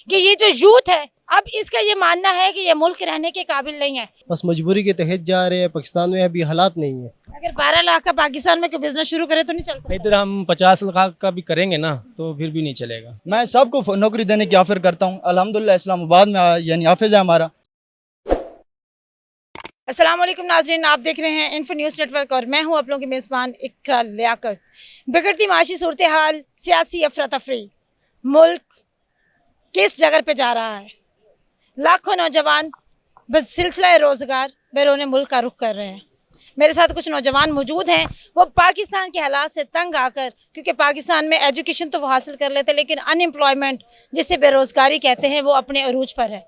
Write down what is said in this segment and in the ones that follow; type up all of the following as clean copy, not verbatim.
कि ये जो यूथ है अब इसका ये मानना है कि ये मुल्क रहने के काबिल नहीं है। बस मजबूरी के तहत जा रहे हैं। पाकिस्तान में अभी हालात नहीं है। अगर 12 लाख का पाकिस्तान में कोई बिजनेस शुरू करे तो नहीं चल सकता। इधर हम 50 लाख का भी करेंगे ना तो फिर भी नहीं चलेगा। मैं सबको नौकरी देने की ऑफर करता हूँ। अल्हम्दुलिल्लाह इस्लामाबाद में यानी हाफिज है हमारा। अस्सलाम वालेकुम नाज़रीन, आप देख रहे हैं इन्फो न्यूज़ नेटवर्क और मैं हूं आप लोगों की मेज़बान इकरा लियाकत। बिगड़ती माशी सूरत हाल, सियासी अफरा तफरी, मुल्क किस जगह पे जा रहा है। लाखों नौजवान बस सिलसिला रोज़गार बैरून मुल्क का रुख कर रहे हैं। मेरे साथ कुछ नौजवान मौजूद हैं, वो पाकिस्तान के हालात से तंग आकर, क्योंकि पाकिस्तान में एजुकेशन तो वो हासिल कर लेते लेकिन अनएम्प्लॉयमेंट जिसे बेरोज़गारी कहते हैं वो अपने अरूज पर है।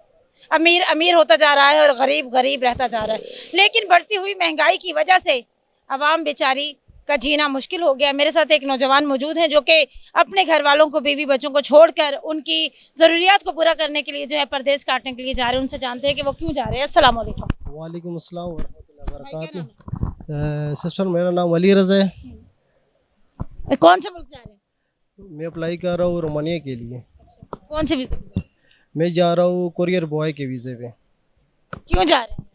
अमीर अमीर होता जा रहा है और गरीब गरीब रहता जा रहा है। लेकिन बढ़ती हुई महंगाई की वजह से आवाम बेचारी का जीना मुश्किल हो गया। मेरे साथ एक नौजवान मौजूद हैं जो कि अपने घर वालों को, बीवी बच्चों को छोड़कर उनकी ज़रूरियात को पूरा करने के लिए जो है परदेश काटने के लिए जा रहे हैं। उनसे जानते हैं कि वो क्यों जा रहे हैं। अस्सलाम वालेकुम। वालेकुम अस्सलाम वरहमतुल्लाहि वबरकातुहू। सिस्टर, मेरा नाम वली रज़ा है। कौन से मुल्क जा रहे हैं? मैं अप्लाई कर रहा हूँ रोमानिया के लिए। कौन से वीज़े पे? मैं जा रहा हूँ कुरियर बॉय के वीज़े पे। क्यों जा रहे हैं?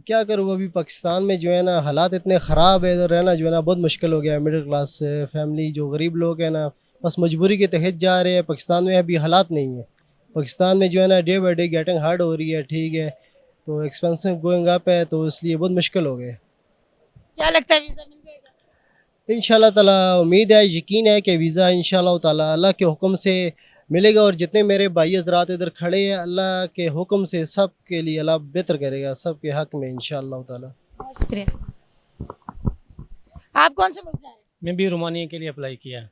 क्या करूँ, अभी पाकिस्तान में जो है ना हालात इतने ख़राब है, इधर रहना जो है ना बहुत मुश्किल हो गया है। मिडिल क्लास फैमिली जो गरीब लोग हैं ना, बस मजबूरी के तहत जा रहे हैं। पाकिस्तान में अभी हालात नहीं है। पाकिस्तान में जो है ना day by day getting hard हो रही है, ठीक है, तो एक्सपेंसिव गोइंग अप है, तो इसलिए बहुत मुश्किल हो गया। क्या लगता है वीज़ा मिल जाएगा? इंशाल्लाह ताला उम्मीद है, यकीन है कि वीज़ा इंशाल्लाह ताला अल्लाह के हुक्म से मिलेगा। और जितने मेरे भाई हज़रात इधर खड़े हैं, अल्लाह के हुक्म से सब के लिए अल्लाह बेहतर करेगा, सब के हक़ में इंशाल्लाह ताला। बहुत शुक्रिया। आप कौन से मुल्क जा रहे हैं? मैं भी रोमानिया के लिए अप्लाई किया है।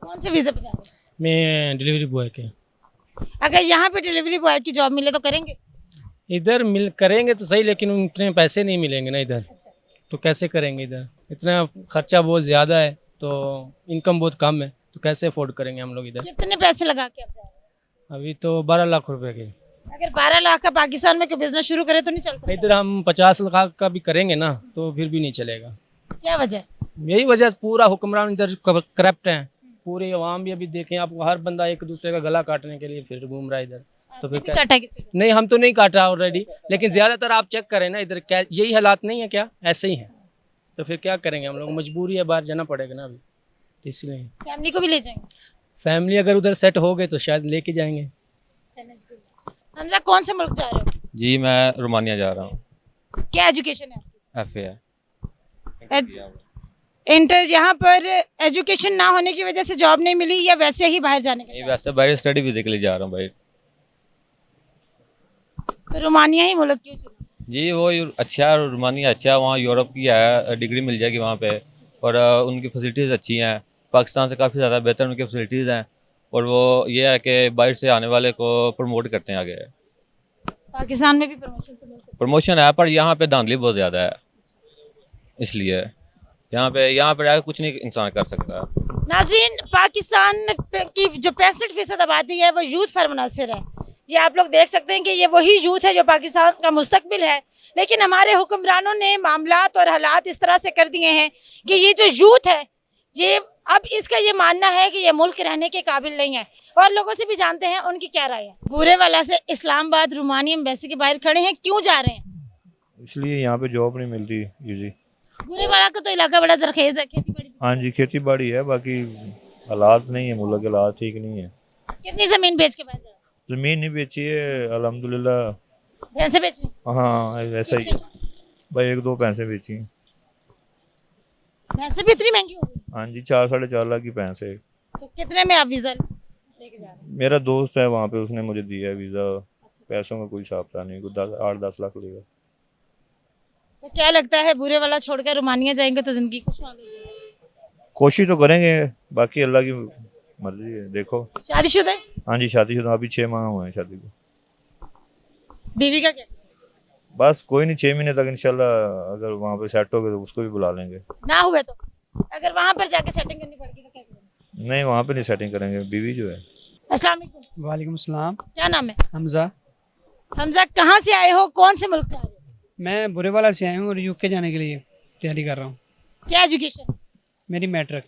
कौन से वीज़े पे जा रहे मैं डिलीवरी बॉय के। हैं? अगर यहाँ पे डिलीवरी बॉय की जॉब मिले तो करेंगे? इधर मिल करेंगे तो सही, लेकिन उतने पैसे नहीं मिलेंगे ना इधर, तो कैसे करेंगे। इधर इतना खर्चा बहुत ज़्यादा है, तो इनकम बहुत कम है, तो कैसे अफोर्ड करेंगे हम लोग इधर। कितने पैसे लगा के आप जा रहे हैं? अभी तो 12 लाख रुपए के। अगर 12 लाख का पाकिस्तान में कोई बिजनेस शुरू करे तो नहीं चल सकता। इधर हम 50 लाख का भी करेंगे ना तो फिर भी नहीं चलेगा। क्या वजह? यही वजह से पूरा हुक्मरान इधर करप्ट है। पूरी आवाम भी अभी देखें आप, हर बंदा एक दूसरे का गला काटने के लिए फिर घूम रहा है इधर। तो फिर क्या? काटा किसी को? नहीं, हम तो नहीं काट रहा ऑलरेडी, लेकिन ज़्यादातर आप चेक करें ना इधर, क्या यही हालात नहीं है क्या? ऐसे ही है, तो फिर क्या करेंगे हम लोग। मजबूरी है, बाहर जाना पड़ेगा ना अभी, तो इसलिए। फैमिली को भी ले जाएंगे? फैमिली अगर उधर सेट हो गए तो शायद लेके जाएंगे। हमजा, कौन से मुल्क जा रहे हो? जी मैं रोमानिया जा रहा हूँ। क्या एजुकेशन है आपकी? एफ ए है। इंटर। यहाँ पर एजुकेशन ना होने की वजह से जॉब नहीं मिली या वैसे ही बाहर जाने नहीं, का? वैसे बाहर स्टडी वीज़े के लिए जा रहा हूँ भाई। तो रोमानिया ही मुल्क क्यों चुना? जी वो अच्छा है, रोमानिया अच्छा है, वहाँ यूरोप की है, डिग्री मिल जाएगी वहाँ पे। और उनकी फैसिलिटीज़ अच्छी हैं, पाकिस्तान से काफ़ी ज़्यादा बेहतर उनकी फैसिलिटीज़ हैं। और वो ये है कि बाहर से आने वाले को प्रमोट करते हैं आगे। पाकिस्तान में भी प्रमोशन तो मिल सकती प्रमोशन है, पर यहाँ पे धांधली बहुत ज़्यादा है, इसलिए यहाँ पे आके कुछ नहीं इंसान कर सकता। है। नाज़रीन, पाकिस्तान की जो 65% आबादी है वो यूथ पर मुनहसर है। ये आप लोग देख सकते हैं कि ये वही यूथ है जो पाकिस्तान का मुस्तकबिल है। लेकिन हमारे हुक्मरानों ने मामलात और हालात इस तरह से कर दिए हैं कि ये जो यूथ है ये अब इसका ये मानना है कि ये मुल्क रहने के काबिल नहीं है। और लोगों से भी जानते हैं उनकी क्या राय है। बुरे वाला से इस्लामाबाद रोमानिया एम्बेसी के बाहर खड़े हैं, क्यों जा रहे हैं? इसलिए यहाँ पे जॉब नहीं मिलती इजी। बुरे वाला का तो इलाका बड़ा जरखेज है, खेती बड़ी। हाँ जी, खेती बाड़ी है, बाकी हालात नहीं है, मुल्क के हालात ठीक नहीं है। कितनी जमीन बेच के बाहर जा रहे हैं? ज़मीन नहीं बेची है अल्हम्दुलिल्लाह। भैंसे बेची? हाँ ऐसा ही भाई, 1-2 भैंसें बेची हैं। भैंसे भी इतनी महंगी हो गई? हाँ जी, 4-4.5 लाख की भैंस है। तो कितने में आप वीजा लेके जा रहे हैं? मेरा दोस्त है वहाँ पे, उसने मुझे दिया है वीज़ा। पैसों का कोई हिसाब नहीं, कोई 8-10 लाख लेगा। तो क्या लगता है बुरे वाला छोड़कर रोमानिया जाएंगे तो जिंदगी खुशहाल हो जाएगी? कोशिश तो करेंगे, बाकी अल्लाह की मर्जी है, देखो। शादीशुदा है? हाँ जी, शादीशुदा, अभी 6 माह हुए हैं शादी को। बीवी का क्या? बस कोई नहीं, 6 महीने तक इंशाल्लाह अगर वहाँ पे सेट हो गए तो उसको भी बुला लेंगे। ना हुए तो अगर वहां पर जाके सेटिंग करनी पड़ेगी तो क्या करेंगे? नहीं, वहाँ पे नहीं सेटिंग करेंगे, बीवी जो है। अस्सलाम वालेकुम। वालेकुम सलाम। क्या नाम है? हमज़ा। हमजा, कहाँ से आए हो, कौन से मुल्क से आए हो? मैं बुरेवाला से आया हूँ और यूके जाने के लिए तैयारी कर रहा हूँ। क्या एजुकेशन? मेरी मैट्रिक।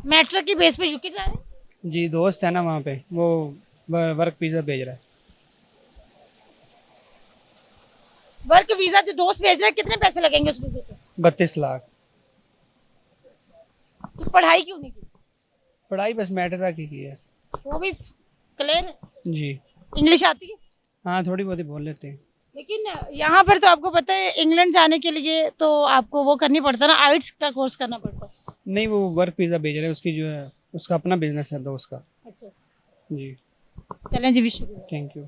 मैट्रिक की बेस पे यूके जा रहे हैं? जी, दोस्त है ना वहाँ पे, वो वर्क वीज़ा भेज रहा है। वर्क वीजा जो दोस्त भेज रहे हैं, कितने पैसे लगेंगे उस वीजे पे? 32 लाख। तो पढ़ाई क्यों नहीं की? पढ़ाई बस मैटर तक ही की है। वो भी क्लियर? जी इंग्लिश आती है? हाँ, थोड़ी बहुत ही बोल लेते हैं। लेकिन यहाँ पर तो आपको पता है इंग्लैंड जाने के लिए तो आपको वो करनी पड़ता है ना, आइट्स का कोर्स करना पड़ता है। नहीं, वो वर्क वीज़ा भेज रहे हैं, उसकी जो है उसका अपना बिजनेस है दोस्त का। अच्छा, जी, चलें जी, विश थैंक यू।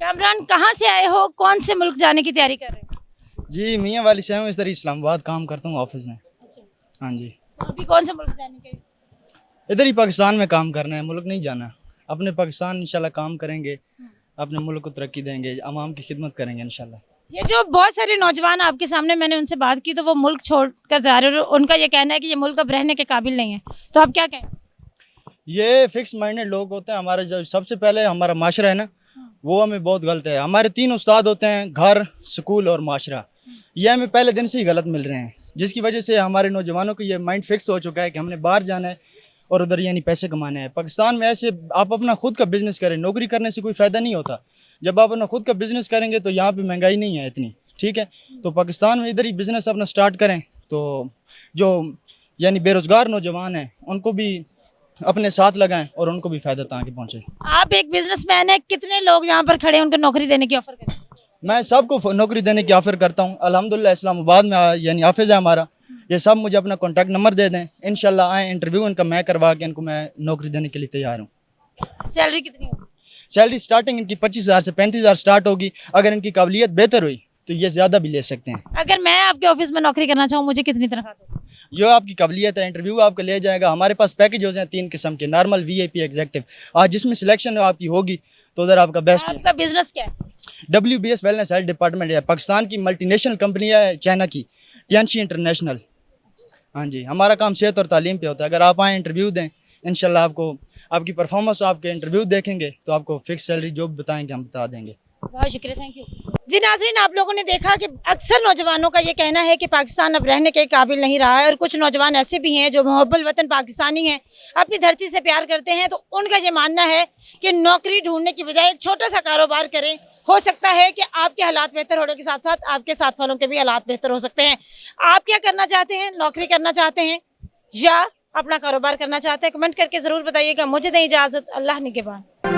कामरान, कहाँ से आए हो, कौन से मुल्क जाने की तैयारी कर रहे हैं? जी मियाँ वाली से हूँ, इस तरह इस्लामाबाद काम करता हूँ ऑफिस में। अच्छा, हाँ जी, तो अभी कौन से मुल्क जाने के? इधर ही पाकिस्तान में काम करना है, मुल्क नहीं जाना। अपने पाकिस्तान इंशाल्लाह काम करेंगे, अपने मुल्क को तरक्की देंगे, आवाम की खिदमत करेंगे इंशाल्लाह। ये जो बहुत सारे नौजवान आपके सामने मैंने उनसे बात की तो वो मुल्क छोड़कर जा रहे हैं और उनका ये कहना है कि ये मुल्क अब रहने के काबिल नहीं है, तो आप क्या कहें? ये फिक्स माइंडेड लोग होते हैं। हमारा जो सबसे पहले हमारा माशरा है ना, वो हमें बहुत गलत है। हमारे 3 उस्ताद होते हैं, घर, स्कूल और माशरा। ये हमें पहले दिन से ही गलत मिल रहे हैं, जिसकी वजह से हमारे नौजवानों को ये माइंड फिक्स हो चुका है कि हमने बाहर जाना है और उधर यानी पैसे कमाने हैं। पाकिस्तान में ऐसे आप अपना खुद का बिज़नेस करें, नौकरी करने से कोई फ़ायदा नहीं होता। जब आप अपना खुद का बिज़नेस करेंगे तो यहाँ पे महंगाई नहीं है इतनी, ठीक है। तो पाकिस्तान में इधर ही बिज़नेस अपना स्टार्ट करें, तो जो यानी बेरोज़गार नौजवान हैं उनको भी अपने साथ लगाएं और उनको भी फ़ायदा तक पहुँचे। आप एक बिजनेसमैन है, कितने लोग यहाँ पर खड़े हैं उनको नौकरी देने की ऑफर करें? मैं सबको नौकरी देने की ऑफ़र करता हूँ। अल्हम्दुलिल्लाह इस्लामाबाद में यानी ऑफिस है हमारा। ये सब मुझे अपना कॉन्टैक्ट नंबर दे दें, इंशाल्लाह आए, इंटरव्यू इनका मैं करवा के इनको मैं नौकरी देने के लिए तैयार हूँ। सैलरी कितनी होगी? सैलरी स्टार्टिंग इनकी 25,000 से 35,000 स्टार्ट होगी। अगर इनकी काबिलियत बेहतर हुई तो ये ज़्यादा भी ले सकते हैं। अगर मैं आपके ऑफिस में नौकरी करना चाहूँ, मुझे कितनी तनख्वाह दोगे? जो आपकी काबिलियत है, इंटरव्यू आपको ले जाएगा। हमारे पास पैकेज हैं 3 किस्म के, नॉर्मल, VIP, एग्जेक्टिव। आज जिसमें सिलेक्शन आपकी होगी तो उधर आपका बेस्ट है। आपका बिजनेस क्या है? WBS वेलनेस हेल्थ डिपार्टमेंट है, पाकिस्तान की मल्टीनेशनल कंपनी है, चाइना की, टियानशी इंटरनेशनल। हाँ जी, हमारा काम सेहत और तालीम पे होता है। अगर आप आएँ, इंटरव्यू दें, इंशाल्लाह आपको आपकी परफॉर्मेंस, आपके इंटरव्यू देखेंगे तो आपको फिक्स सैलरी जो बताएंगे हम बता देंगे। बहुत शुक्रिया, थैंक यू जी। नाज़रीन, आप लोगों ने देखा कि अक्सर नौजवानों का ये कहना है कि पाकिस्तान अब रहने के काबिल नहीं रहा है और कुछ नौजवान ऐसे भी हैं जो मुहब्बल वतन पाकिस्तानी हैं, अपनी धरती से प्यार करते हैं, तो उनका ये मानना है कि नौकरी ढूंढने की बजाय एक छोटा सा कारोबार करें। हो सकता है कि आपके हालात बेहतर होने के साथ साथ आपके साथ वालों के भी हालात बेहतर हो सकते हैं। आप क्या करना चाहते हैं? नौकरी करना चाहते हैं या अपना कारोबार करना चाहते हैं? कमेंट करके ज़रूर बताइएगा। मुझे दें इजाज़त, अल्लाह निगहबान।